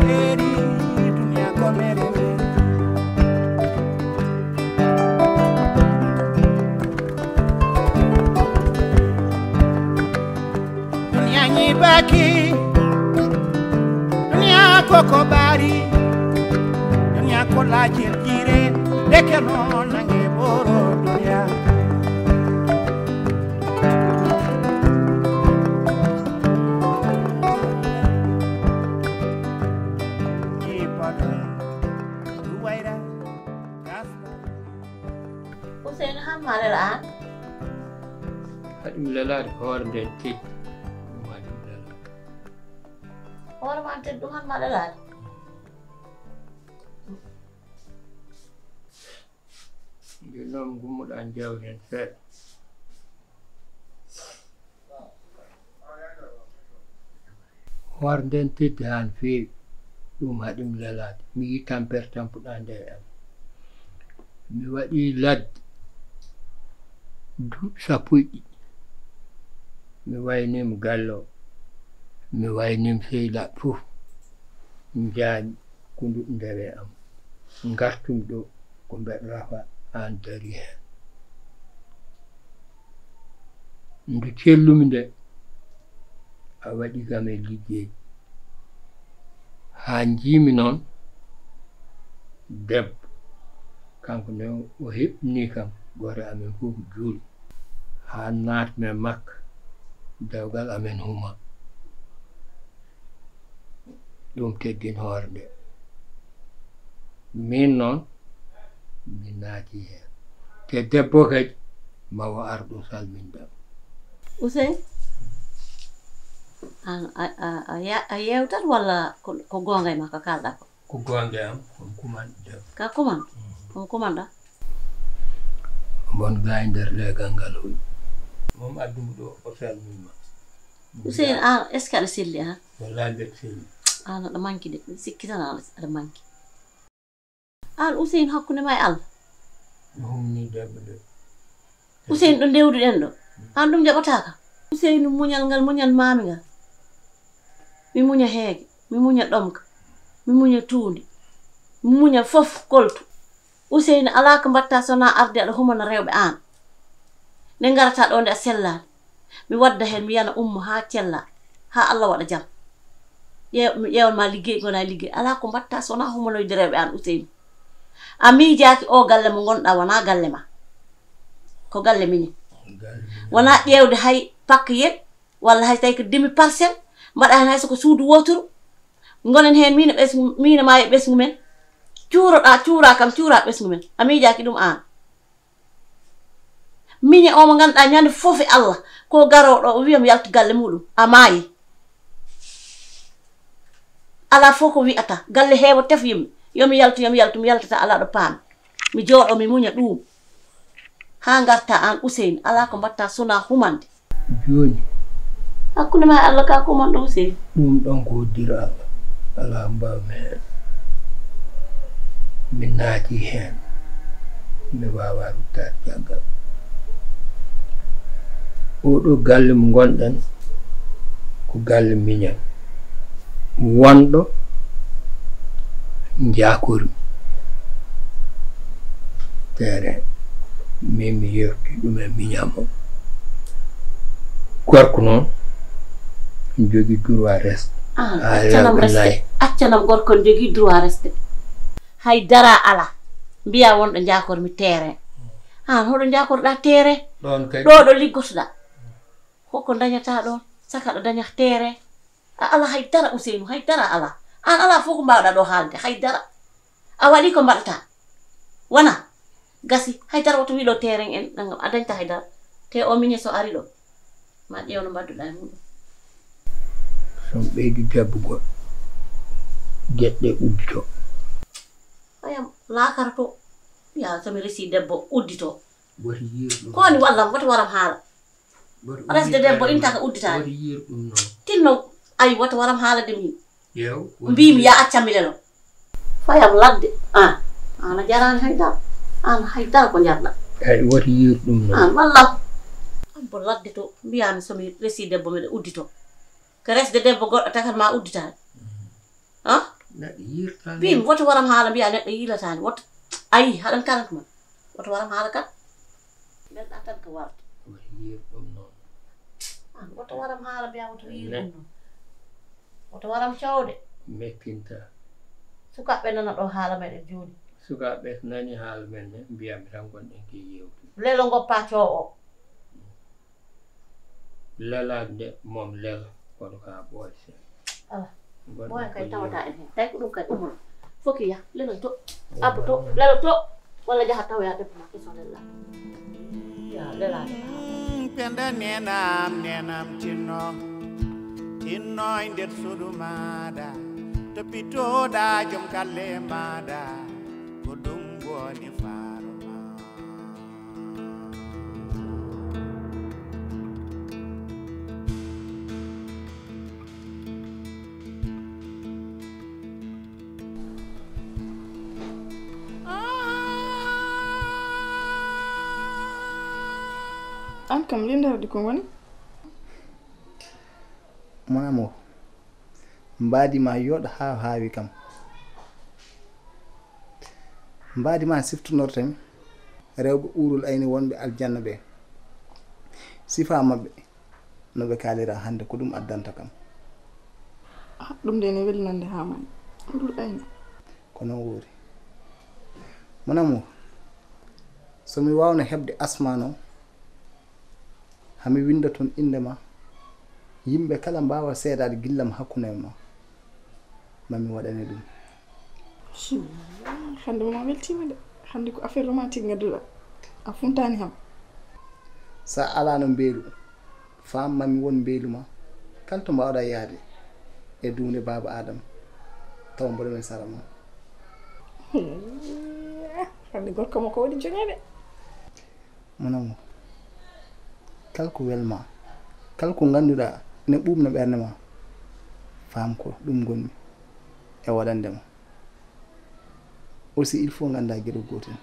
mereri dunia ko mereri dunia nyibaki dunia koko bari dunia ko lajir jire deke non nange boro dunia Usain ham malalaan. Hadim lelari hore nden tit hadim lelari Hore ma ante ɗum han malalaan. jonom gummuɗa jawren seeɗa hore nden tidde han feewi ɗum haɗim lelade mi yi tampere tampuɗa nde am mi waɗi ladde sappo e ɗiɗi mi waynima galle o mi waynima sehilaɓe fof jaami ko nduɗo ndewe am gartumi ɗo ko mbeɗa rafa an dari hen nde cellumi nde a waɗi kam e liggey ha jiimi noon debbo kanko nde o heɓni kam gore amen fof juuli ha natme makka dewgal amen huma ɗum teddin hoore nde min noon mi naati hen te debbo kadi mawo arɗo salmindam Usain a yewtat walla ko gonga e ma ka kalɗa ko gonga am on kumanɗo debbo ka kuman on kumanɗa bon ga e nder legal ngal hoyi mom addumi ɗo o salmima Usain an est ce que aɗa selli an wallahi mbeɗa selli an aɗa manki de sikki tan aɗa manki an Usain hakkude ma e Allah mi humni debbo de Usain ɗo ndewduɗen ɗo an ɗum jaɓataka Usain muñal ngal muñal mami ngal mi muña heege mi muña ɗomka mi muña tuundi mi muña fof koltu Usain ala ko mbatta sona arde aɗa humana rewɓe an nde garata ɗo nde a sellade mi wadda hen mi yana ummo ha cella ha Allah waɗa jam mi ƴewanma liggey gona liggey ala ko mbatta sona humanoyde rewɓe an Usain a miijaki o galle mo gonɗa wona galle ma ko galle mini wona ƴewde hay pakka yel walla hay tawi ko demi parcelle mbaɗa hen hay soko suudu wotoru gonen hen mina ma e ɓesgu men cuura kam cuura ɓesgu men a miijaki ɗum an miñe o mo ganduɗa ñande foof e Allah ko garoɗo o wiyam yaltu galle muɗum a maayi ala fof ko wi'ata galle heewo tef yimɓe yomi yaltu mi yaltata ala ɗo paami mi jooɗo mi muña ɗum ha garta an Usain ala ko mbatta sona humande joni hakkude ma Allah ka kumanɗo Usain ɗum ɗon ko diraɓe ala mbawmi hen mi naati hen mi wawa ruttade caggal oɗo galle mo gonɗen ko galle miñal wonɗo jakori terrain min mi yewti ɗum e miñamo gorko noon jogui droit reste accanam gorko ne jogui droit reste hay dara ala mbiya wonɗo jakormi terrain an hoɗo jakorɗa terrain ɗo ɗo liggotoɗa hoko dañata ɗon saka ɗo daña terrain a ala hay dara Usainu hay dara ala an ala fof ko mbawɗa ɗo haalde hay dara a waɗi ko mbaɗata wona gasi hay dara woto wiɗo terrain en ɗangam a dañta hay dara te o miñe so ari ɗo ma ƴewno mbadduɗa e muɗum somi ɓeydi debbo goɗɗo gueɗɗe uddito ayam laakara to ya somi resi debbo uddito woti yirɗum koni wallam wota waram haala resde debbo intaka udditade woti yirɗum noon tinno ay wota waram haalade min yew mbimi ya accami lelo fayam ladde an a jarani haydara an haydara ko jarɗa ay woti yirɗum noon an wallam an bo ladde to mbiyami somi resi debbo meɗe uddito ko resde debbo goɗɗo takat ma udditade neɗɗo yirtani bim woto waram haala mbiya neɗɗo yiilatani woto ayi haɗan kalat ma woto waram haala kan belɗa tan ko warta woto yir ɗum noon woto waram haala mbiya woto yiir ɗum noon woto waram cawde mettinta sukaɓe nana ɗo haala meɗen joni sukaɓe so nani haala men ne mbiyami tan gonɗen ke yewtude lelo goppa coo o lelade nde mom lelo kono ka ɓooy se ala ɓooya kay tawata en hen tawi ko ɗum kay umol foki ya lelo to abbo to lelo to walla jaha tawoya defma keso lella ya lelade penda nenam tinno e nder suudu maɗa toppitoɗa joom kalle maɗa ko ɗum woni faaro ma an kam lindawdi ko woni mon amour mbadima yoɗ ha haawi kam mbadima siftonortami rewɓe uurol ayni wonɓe aljanna ɓe sifa mabɓe no ɓe kalira hande ko ɗum addanta kam ɗum de ne welnande ha man uurol ayni ko non woori mon amour somi wawno heɓde asman o hami winda toon indema yimɓe kala mbawa seedade gillam hakkude ma mami waɗane ɗum hande ma weltima de hande ko affaire romantique gadduɗa a funtani ham sa alano mbeelu fam mami won mbeelu ma kala to mbawɗa yaade e dunde baba adama taw mboɗo men sara ma hande gorko mo ko waɗi joguede monamo kala ko welma kala ko ganduɗa ne ɓuɓna ɓerde ma fam ko ɗum gonmi e waɗandema aussi il faut ganda gueɗo gotel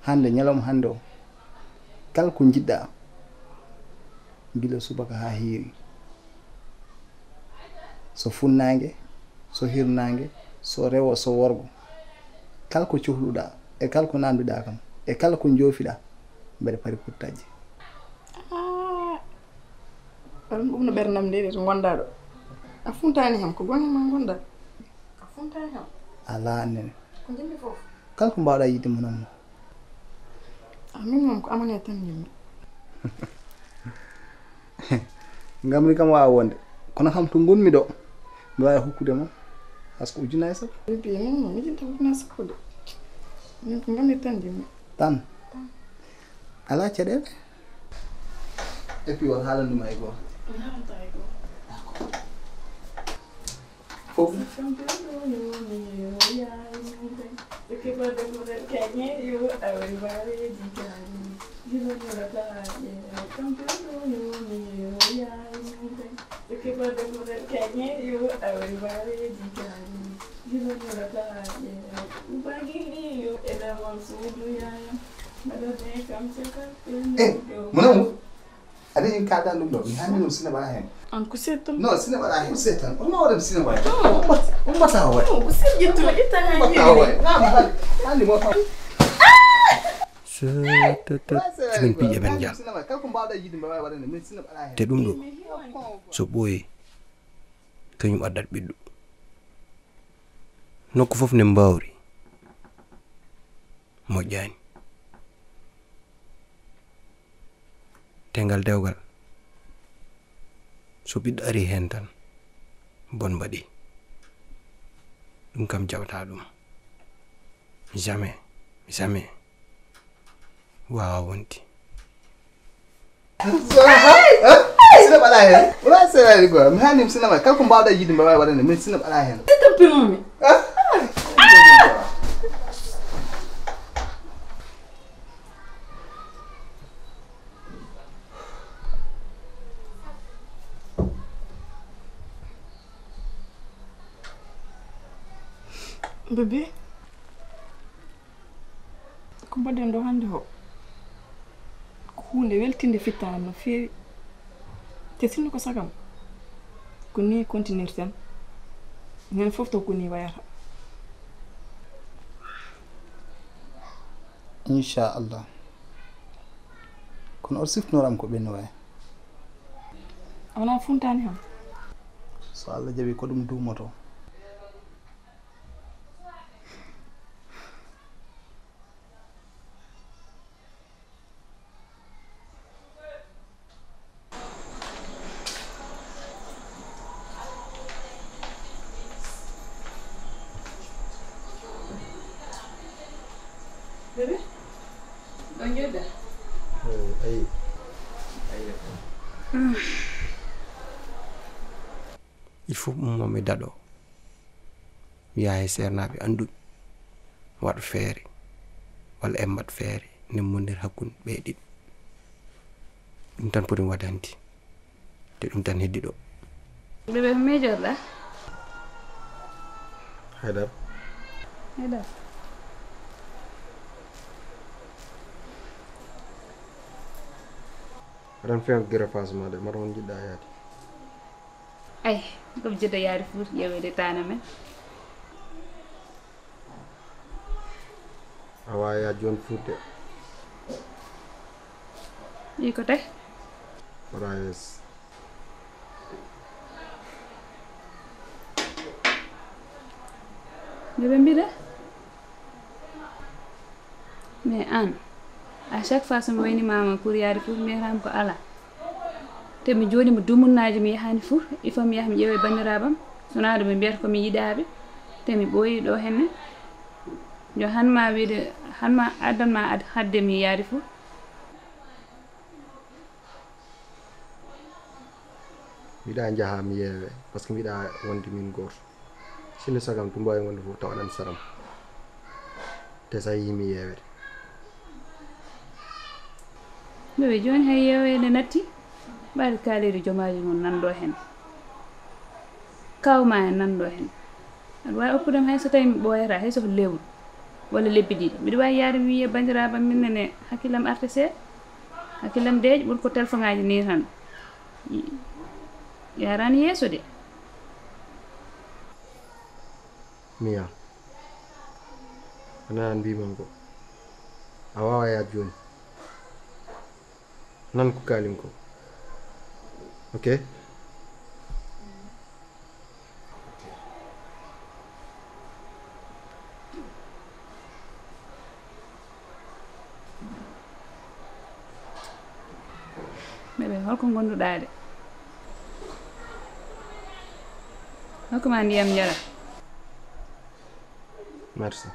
hande ñalawma hande o kala ko jiɗɗa gila subaka ha heewi so funnague so hirnague so rewo so worgo kala ko cohluɗa e kala ko nanduɗa kam e kala ko joofiɗa mbeɗa pari pour tajje ɗum ɓumno ɓernam nde to gonɗa ɗo a funtani ham ko gonga ma gonɗa a funtani ham ala annene ko jimmi foof kala ko mbawɗa yidde monammo min moom ko amane tan jimmi ngamri kam wawa wonde kono kam to gonmi ɗo mi wawi hokkude ma par ce que ujunnaje sappo bi min moom mijinta ujunnaje sappo de min ko ngamri tan jimmi tan ala caɗele et puis won haalanduma e goto fof monamo aɗa hen kaldan ɗum ɗo mi hani ɗum sina waɗa hen an ko settan non sina waɗa hen setan onma waɗam sina waɗa ummata waɗ ko sejjittuɗo ittana handi mo cikin piƴe men jam kala ko mbawɗa yidde mbaɗa waɗane min sina waɗa hen te ɗum ɗo so ɓooyi kañum addat ɓiɗɗo nokku fof ne mbawri moƴƴani tengal dewgal so ɓiɗɗo ari hen tan bon mbaɗi ɗum kam jawta ɗum jamais wawa wonti sina waɗa hen wona seeɗani goa mi hani sina waɗa kala ko mbawɗa yidde mbaɗa waɗane min sina waɗa hen tampinumi bébé ko mbaɗen ɗo hannde ho ko hunde weltinde fittanam no feewi te sinno ko sagam ko ni continuer tan ñande fof to ko ni wayata inchallah kono oto siftonoram ko ɓenni wawi wona funtani ham so Allah jaɓi ko ɗum duumoto bébé ɗon joɗɗa ayi il faut mo mi daɗo mi yaha e sernaɓe anduɓe waɗa feere walla emmat feere nemmondir hakkunde ɓe ɗiɗi ɗum tan poti waɗanti te ɗum tan heddi ɗo bébé ko mejorɗa haydar haydar aɗan fewn greffage ma de mbaɗa hon jiɗɗa yaade ay komi jiɗɗo yaade fof ƴewede tana men a wawi yaade joni fuurde wi ko tay waɗa yees bébé mbiɗa mais an à chaque fois somi waynimama pour yaade fof mbiyatami ko ala te mi jooɗima dumunnaji mi yahani fof il faut mi yaha mi ƴeewa bandiraɓam sona ɗum ɓe mbiyata komi yiɗaɓe te mi ɓooyi ɗo henne jo hanma wiide hanma addanma hadde mi yaade fof mbiɗa jaaha mi yeewe par ce que mbiɗa wonde min goto sinno sagam to mbawi wonde fof tawaɗan saram te sa yimi yeewede bébé joni hay yewede natti ɓaade kaalede jomaji mum nanɗo hen kawma en nanɗo hen aɗa wawi oppudem hay so tawi mi ɓooyata hay soko lewru walla lebbi ɗiɗi mbiɗa wawi yaade mi wiye bandiraɓam minnene hakkillam arte seeɗa hakkillam deeƴi ɓuuri ko téléphone ngaji ni tan yarani yeeso de miya anani mbimam ko a wawa yaade joni nan ko kalin ko ok bébé holko gonduɗa de hokkuma ndiyam jara merci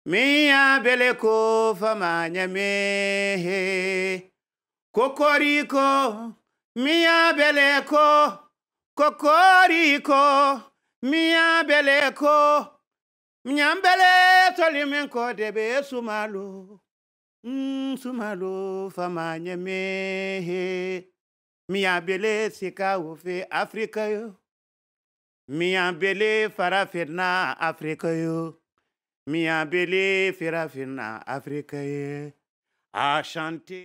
miya bele ko fama nyame kokoriko miya bele ko kokoriko miya bele ko nyambele tolimen ko debe sumalo sumalo fama nyame miya bele sika wofe Afrika yo miya bele farafina Afrika yo miya bele farafina Afrika ye a chanter